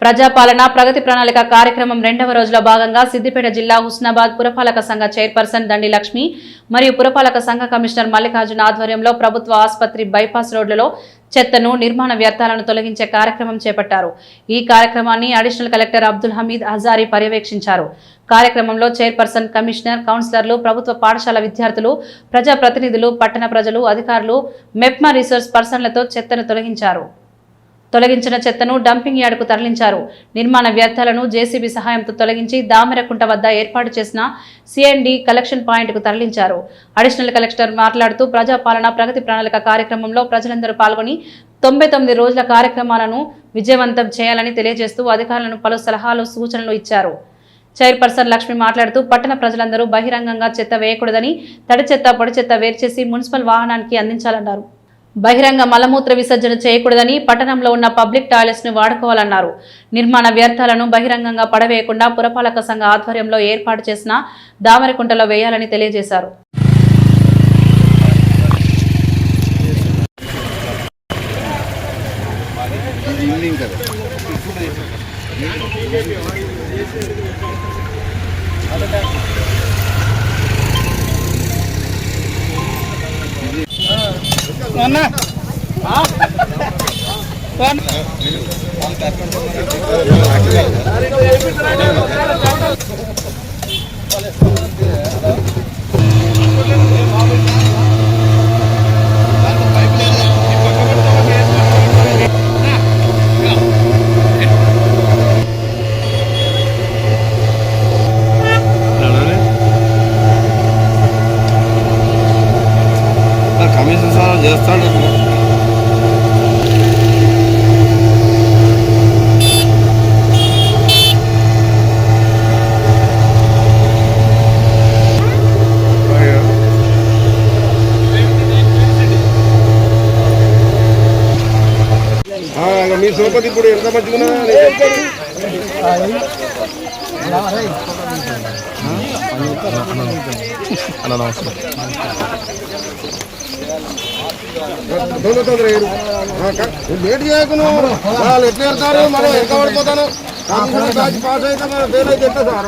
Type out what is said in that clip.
ప్రజాపాలన ప్రగతి ప్రణాళిక కార్యక్రమం రెండవ రోజులో భాగంగా సిద్దిపేట జిల్లా హుస్నాబాద్ పురపాలక సంఘ చైర్పర్సన్ దండి లక్ష్మి మరియు పురపాలక సంఘ కమిషనర్ మల్లికార్జున ఆధ్వర్యంలో ప్రభుత్వ ఆసుపత్రి బైపాస్ రోడ్లలో చెత్తను నిర్మాణ వ్యర్థాలను తొలగించే కార్యక్రమం చేపట్టారు. ఈ కార్యక్రమాన్ని అడిషనల్ కలెక్టర్ అబ్దుల్ హమీద్ హజారీ పర్యవేక్షించారు. కార్యక్రమంలో చైర్పర్సన్, కమిషనర్, కౌన్సిలర్లు, ప్రభుత్వ పాఠశాల విద్యార్థులు, ప్రజాప్రతినిధులు, పట్టణ ప్రజలు, అధికారులు, మెప్మా రిసోర్స్ పర్సన్లతో చెత్తను తొలగించిన చెత్తను డంపింగ్ యార్డుకు తరలించారు. నిర్మాణ వ్యర్థాలను జేసీబీ సహాయంతో తొలగించి దామెరకుంట వద్ద ఏర్పాటు చేసిన సిఎండి కలెక్షన్ పాయింట్కు తరలించారు. అడిషనల్ కలెక్టర్ మాట్లాడుతూ ప్రజాపాలన ప్రగతి ప్రణాళిక కార్యక్రమంలో ప్రజలందరూ పాల్గొని 99 రోజుల కార్యక్రమాలను విజయవంతం చేయాలని తెలియజేస్తూ అధికారులను పలు సలహాలు, సూచనలు ఇచ్చారు. చైర్పర్సన్ లక్ష్మి మాట్లాడుతూ పట్టణ ప్రజలందరూ బహిరంగంగా చెత్త వేయకూడదని, తడి చెత్త, పొడి చెత్త వేర్చేసి మున్సిపల్ వాహనానికి అందించాలన్నారు. బహిరంగ మలమూత్ర విసర్జన చేయకూడదని, పట్టణంలో ఉన్న పబ్లిక్ టాయిలెట్స్ ను వాడుకోవాలన్నారు. నిర్మాణ వ్యర్థాలను బహిరంగంగా పడవేయకుండా పురపాలక సంఘ ఆధ్వర్యంలో ఏర్పాటు చేసిన దామరకుంటలో వేయాలని తెలియజేశారు. కమిషన్ సార్ చేస్తాడు. మీ సోపతి ఇప్పుడు ఎంత మంచిగా లేట్ చేయకును. వాళ్ళు ఎట్లా వెళ్తారు, మనం ఎంత పడిపోతాను. పాస్ అయితే మనం దేనైతే ఎట్లా సార్